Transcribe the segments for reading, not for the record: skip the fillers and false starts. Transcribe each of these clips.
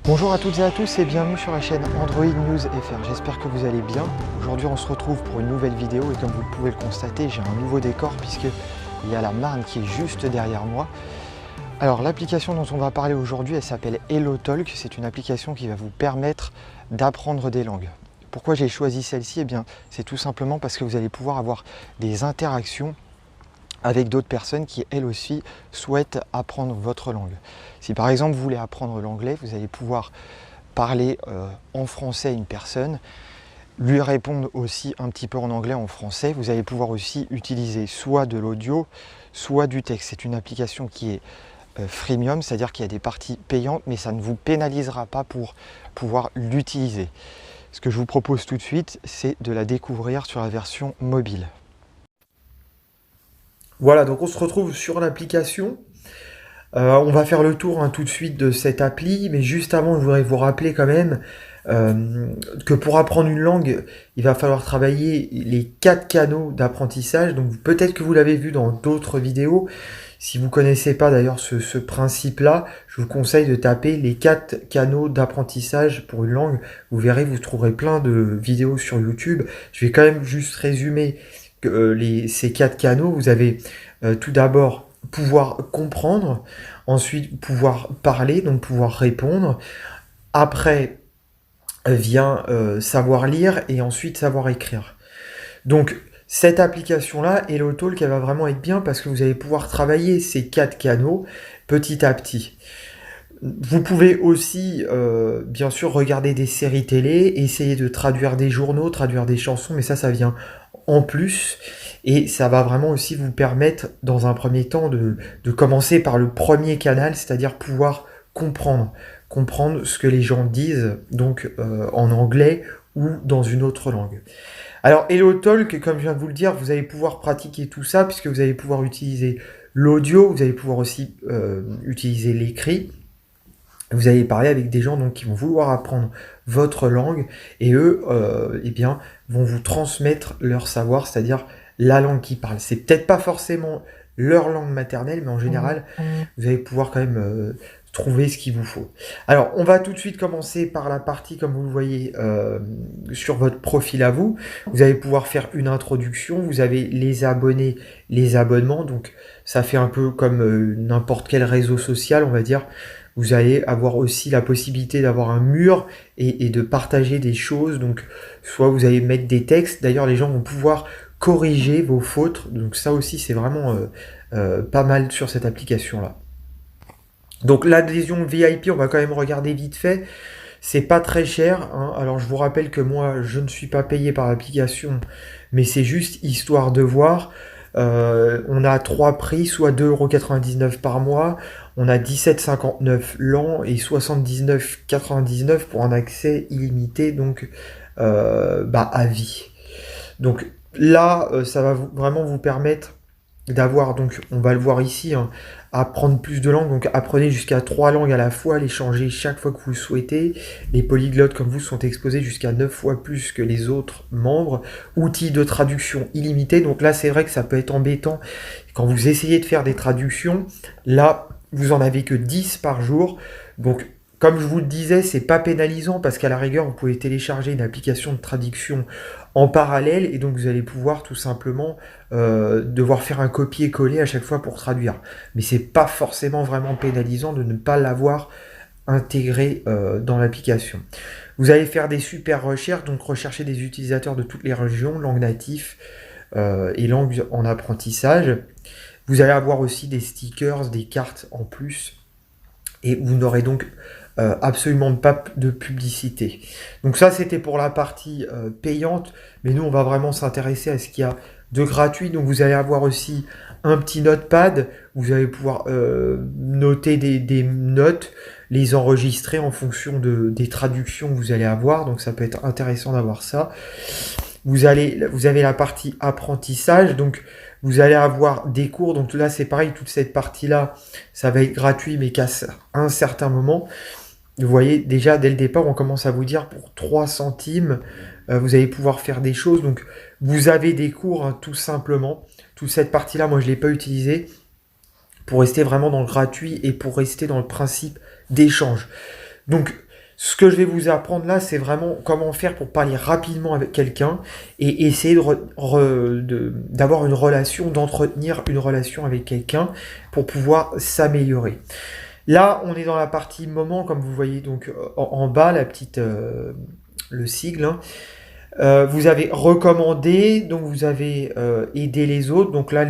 Bonjour à toutes et à tous et bienvenue sur la chaîne Android News FR, j'espère que vous allez bien. Aujourd'hui on se retrouve pour une nouvelle vidéo et comme vous pouvez le constater, j'ai un nouveau décor puisqu'il y a la Marne qui est juste derrière moi. Alors l'application dont on va parler aujourd'hui, elle s'appelle HelloTalk, c'est une application qui va vous permettre d'apprendre des langues. Pourquoi j'ai choisi celle-ci? Eh bien c'est tout simplement parce que vous allez pouvoir avoir des interactions avec d'autres personnes qui elles aussi souhaitent apprendre votre langue. Si par exemple vous voulez apprendre l'anglais, vous allez pouvoir parler en français à une personne, lui répondre aussi un petit peu en anglais, en français. Vous allez pouvoir aussi utiliser soit de l'audio, soit du texte. C'est une application qui est freemium, c'est-à-dire qu'il y a des parties payantes, mais ça ne vous pénalisera pas pour pouvoir l'utiliser. Ce que je vous propose tout de suite, c'est de la découvrir sur la version mobile. Voilà, donc on se retrouve sur l'application. On va faire le tour tout de suite de cette appli, mais juste avant, je voudrais vous rappeler quand même que pour apprendre une langue, il va falloir travailler les 4 canaux d'apprentissage. Donc peut-être que vous l'avez vu dans d'autres vidéos. Si vous ne connaissez pas d'ailleurs ce principe-là, je vous conseille de taper les 4 canaux d'apprentissage pour une langue. Vous verrez, vous trouverez plein de vidéos sur YouTube. Je vais quand même juste résumer ces 4 canaux. Vous avez tout d'abord pouvoir comprendre, ensuite pouvoir parler, donc pouvoir répondre. Après vient savoir lire et ensuite savoir écrire. Donc cette application-là, HelloTalk, elle va vraiment être bien parce que vous allez pouvoir travailler ces 4 canaux petit à petit. Vous pouvez aussi, bien sûr, regarder des séries télé, essayer de traduire des journaux, traduire des chansons, mais ça vient en plus. Et ça va vraiment aussi vous permettre, dans un premier temps, de commencer par le premier canal, c'est-à-dire pouvoir comprendre ce que les gens disent, donc en anglais ou dans une autre langue. Alors, HelloTalk, comme je viens de vous le dire, vous allez pouvoir pratiquer tout ça, puisque vous allez pouvoir utiliser l'audio, vous allez pouvoir aussi utiliser l'écrit. Vous allez parler avec des gens donc, qui vont vouloir apprendre votre langue et eux eh bien, vont vous transmettre leur savoir, c'est-à-dire la langue qu'ils parlent. C'est peut-être pas forcément leur langue maternelle, mais en général, vous allez pouvoir quand même trouver ce qu'il vous faut. Alors, on va tout de suite commencer par la partie, comme vous le voyez, sur votre profil à vous. Vous allez pouvoir faire une introduction, vous avez les abonnés, les abonnements, donc ça fait un peu comme n'importe quel réseau social, on va dire. Vous allez avoir aussi la possibilité d'avoir un mur et de partager des choses. Donc, soit vous allez mettre des textes. D'ailleurs, les gens vont pouvoir corriger vos fautes. Donc, ça aussi, c'est vraiment pas mal sur cette application-là. Donc, l'adhésion VIP, on va quand même regarder vite fait. C'est pas très cher. Hein. Alors, je vous rappelle que moi, je ne suis pas payé par l'application, mais c'est juste histoire de voir. On a 3 prix, soit 2,99 € par mois. On a 17,59 l'an et 79,99 pour un accès illimité, donc à vie. Donc là, ça va vraiment vous permettre d'avoir, donc on va le voir ici, hein, apprendre plus de langues. Donc apprenez jusqu'à 3 langues à la fois, les changer chaque fois que vous le souhaitez. Les polyglottes comme vous sont exposés jusqu'à 9 fois plus que les autres membres. Outils de traduction illimité. Donc là, c'est vrai que ça peut être embêtant quand vous essayez de faire des traductions. Là, vous en avez que 10 par jour. Donc, comme je vous le disais, c'est pas pénalisant parce qu'à la rigueur, vous pouvez télécharger une application de traduction en parallèle et donc vous allez pouvoir tout simplement devoir faire un copier-coller à chaque fois pour traduire. Mais c'est pas forcément vraiment pénalisant de ne pas l'avoir intégré dans l'application. Vous allez faire des super recherches, donc rechercher des utilisateurs de toutes les régions, langues natives et langues en apprentissage. Vous allez avoir aussi des stickers, des cartes en plus et vous n'aurez donc absolument pas de publicité. Donc ça, c'était pour la partie payante, mais nous, on va vraiment s'intéresser à ce qu'il y a de gratuit. Donc vous allez avoir aussi un petit notepad, vous allez pouvoir noter des notes, les enregistrer en fonction des traductions que vous allez avoir, donc ça peut être intéressant d'avoir ça. Vous avez la partie apprentissage, donc vous allez avoir des cours, donc là c'est pareil, toute cette partie-là, ça va être gratuit, mais qu'à un certain moment, vous voyez, déjà, dès le départ, on commence à vous dire, pour 3 centimes, vous allez pouvoir faire des choses. Donc, vous avez des cours, hein, tout simplement. Toute cette partie-là, moi, je ne l'ai pas utilisée pour rester vraiment dans le gratuit et pour rester dans le principe d'échange. Donc, Ce que je vais vous apprendre là, c'est vraiment comment faire pour parler rapidement avec quelqu'un et essayer d'avoir une relation, d'entretenir une relation avec quelqu'un pour pouvoir s'améliorer. Là, on est dans la partie moment, comme vous voyez donc en bas, le sigle, hein. Vous avez recommandé, donc vous avez aidé les autres. Donc là,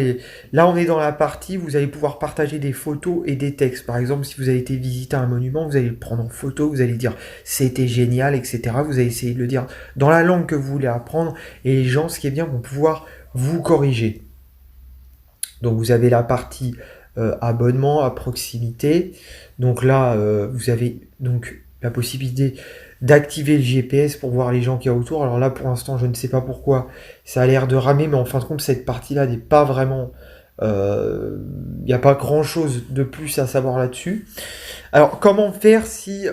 on est dans la partie, vous allez pouvoir partager des photos et des textes. Par exemple, si vous avez été visiter un monument, vous allez le prendre en photo, vous allez dire c'était génial, etc. Vous allez essayer de le dire dans la langue que vous voulez apprendre. Et les gens, ce qui est bien, vont pouvoir vous corriger. Donc vous avez la partie abonnement à proximité. Donc là, vous avez donc la possibilité d'activer le GPS pour voir les gens qu'il y a autour. Alors là, pour l'instant, je ne sais pas pourquoi ça a l'air de ramer, mais en fin de compte, cette partie-là n'est pas vraiment... Il n'y a pas grand-chose de plus à savoir là-dessus. Alors, comment faire si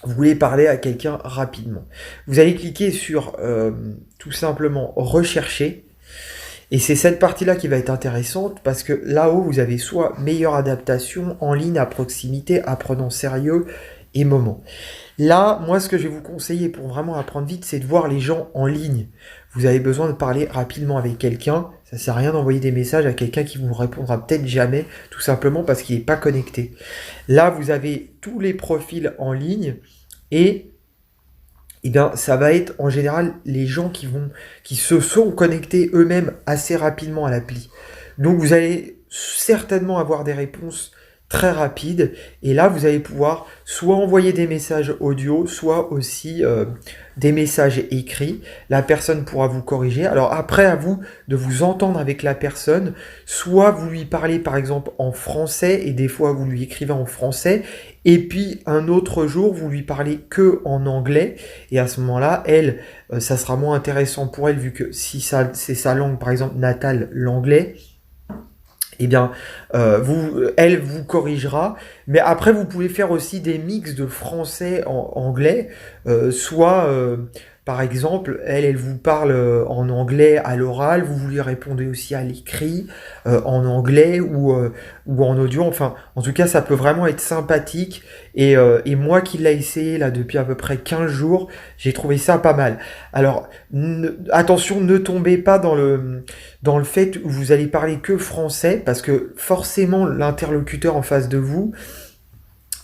vous voulez parler à quelqu'un rapidement? Vous allez cliquer sur tout simplement rechercher. Et c'est cette partie-là qui va être intéressante parce que là-haut, vous avez soit meilleure adaptation, en ligne, à proximité, apprenant sérieux et moment. Là, moi, ce que je vais vous conseiller pour vraiment apprendre vite, c'est de voir les gens en ligne. Vous avez besoin de parler rapidement avec quelqu'un. Ça sert à rien d'envoyer des messages à quelqu'un qui vous répondra peut-être jamais, tout simplement parce qu'il n'est pas connecté. Là, vous avez tous les profils en ligne et eh bien, ça va être en général les gens qui se sont connectés eux-mêmes assez rapidement à l'appli. Donc vous allez certainement avoir des réponses très rapides et là vous allez pouvoir soit envoyer des messages audio, soit aussi des messages écrits. La personne pourra vous corriger. Alors après, à vous de vous entendre avec la personne, soit vous lui parlez par exemple en français et des fois vous lui écrivez en français et puis un autre jour vous lui parlez que en anglais et à ce moment-là, elle, ça sera moins intéressant pour elle vu que si c'est sa langue par exemple natale, l'anglais, eh bien, elle vous corrigera. Mais après, vous pouvez faire aussi des mix de français en anglais. Soit, par exemple, elle vous parle en anglais à l'oral, vous lui répondez aussi à l'écrit en anglais ou en audio. Enfin, en tout cas, ça peut vraiment être sympathique. Et moi qui l'ai essayé là depuis à peu près 15 jours, j'ai trouvé ça pas mal. Alors, attention, ne tombez pas dans le fait où vous allez parler que français, parce que forcément l'interlocuteur en face de vous,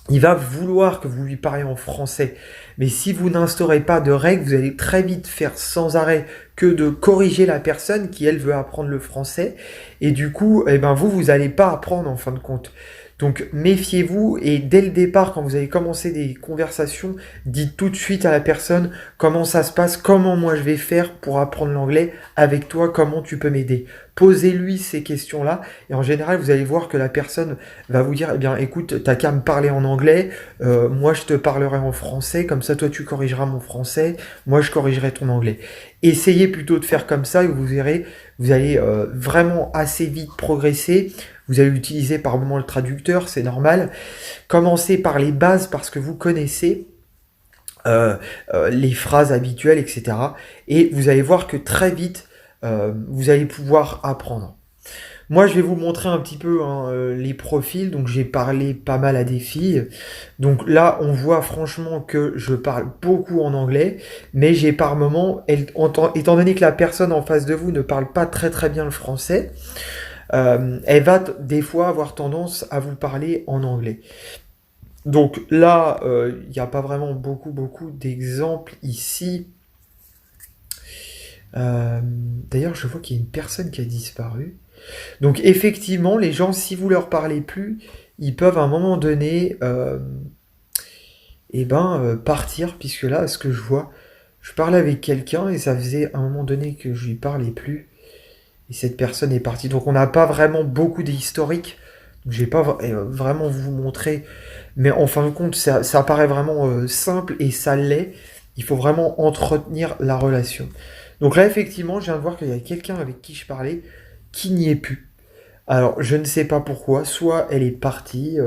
il va vouloir que vous lui parliez en français. Mais si vous n'instaurez pas de règles, vous allez très vite faire sans arrêt que de corriger la personne qui, elle, veut apprendre le français. Et du coup, eh ben, vous n'allez pas apprendre en fin de compte. Donc méfiez-vous et dès le départ, quand vous allez commencer des conversations, dites tout de suite à la personne comment ça se passe, comment moi je vais faire pour apprendre l'anglais avec toi, comment tu peux m'aider. Posez-lui ces questions-là et en général, vous allez voir que la personne va vous dire, eh bien écoute, t'as qu'à me parler en anglais, moi je te parlerai en français, comme ça toi tu corrigeras mon français, moi je corrigerai ton anglais. Essayez plutôt de faire comme ça et vous verrez, vous allez vraiment assez vite progresser. Vous allez utiliser par moment le traducteur, c'est normal. Commencez par les bases parce que vous connaissez les phrases habituelles, etc. Et vous allez voir que très vite, vous allez pouvoir apprendre. Moi, je vais vous montrer un petit peu les profils. Donc, j'ai parlé pas mal à des filles. Donc là, on voit franchement que je parle beaucoup en anglais, mais j'ai par moments, étant donné que la personne en face de vous ne parle pas très très bien le français, elle va des fois avoir tendance à vous parler en anglais. Donc là, il n'y a pas vraiment beaucoup d'exemples ici. D'ailleurs, je vois qu'il y a une personne qui a disparu. Donc effectivement, les gens, si vous leur parlez plus, ils peuvent à un moment donné partir, puisque là, ce que je vois, je parlais avec quelqu'un et ça faisait à un moment donné que je lui parlais plus. Et cette personne est partie. Donc on n'a pas vraiment beaucoup d'historique. Donc je vais pas vraiment vous montrer. Mais en fin de compte, ça paraît vraiment simple et ça l'est. Il faut vraiment entretenir la relation. Donc là, effectivement, je viens de voir qu'il y a quelqu'un avec qui je parlais qui n'y est plus. Alors, je ne sais pas pourquoi. Soit elle est partie,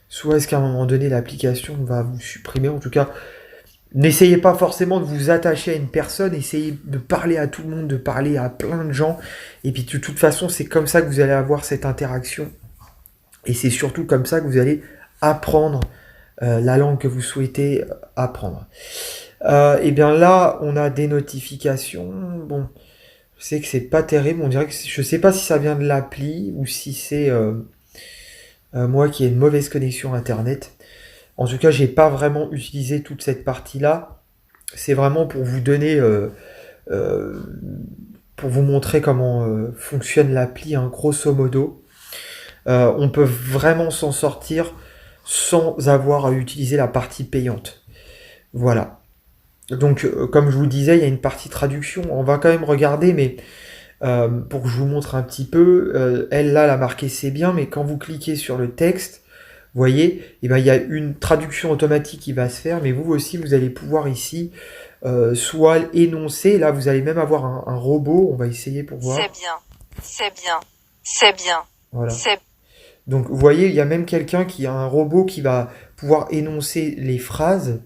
soit est-ce qu'à un moment donné, l'application va vous supprimer. En tout cas, n'essayez pas forcément de vous attacher à une personne, essayez de parler à tout le monde, de parler à plein de gens. Et puis de toute façon, c'est comme ça que vous allez avoir cette interaction. Et c'est surtout comme ça que vous allez apprendre la langue que vous souhaitez apprendre. Et bien là, on a des notifications. Bon, je sais que c'est pas terrible. On dirait que je sais pas si ça vient de l'appli ou si c'est moi qui ai une mauvaise connexion internet. En tout cas, j'ai pas vraiment utilisé toute cette partie-là. C'est vraiment pour vous donner, euh, pour vous montrer comment fonctionne l'appli, hein, grosso modo. On peut vraiment s'en sortir sans avoir à utiliser la partie payante. Voilà. Donc, comme je vous disais, il y a une partie traduction. On va quand même regarder, mais pour que je vous montre un petit peu, elle là, elle a marqué c'est bien, mais quand vous cliquez sur le texte, vous voyez, eh ben, il y a une traduction automatique qui va se faire, mais vous aussi, vous allez pouvoir ici soit énoncer. Là, vous allez même avoir un robot. On va essayer pour voir. C'est bien. C'est bien. C'est bien. Voilà. C'est Donc, vous voyez, il y a même quelqu'un qui a un robot qui va pouvoir énoncer les phrases.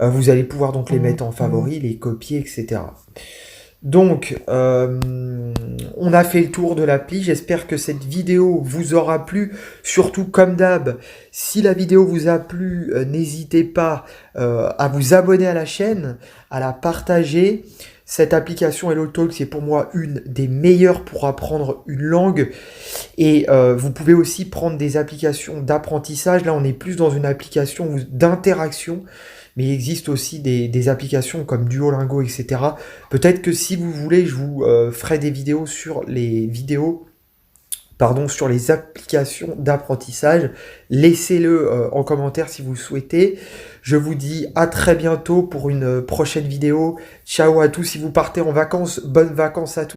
Vous allez pouvoir donc les mettre en favori, les copier, etc. Donc, on a fait le tour de l'appli. J'espère que cette vidéo vous aura plu. Surtout, comme d'hab, si la vidéo vous a plu, n'hésitez pas à vous abonner à la chaîne, à la partager. Cette application HelloTalk, c'est pour moi une des meilleures pour apprendre une langue. Et vous pouvez aussi prendre des applications d'apprentissage. Là, on est plus dans une application d'interaction. Mais il existe aussi des applications comme Duolingo, etc. Peut-être que si vous voulez, je vous ferai des vidéos sur sur les applications d'apprentissage. Laissez-le en commentaire si vous le souhaitez. Je vous dis à très bientôt pour une prochaine vidéo. Ciao à tous si vous partez en vacances. Bonnes vacances à tous.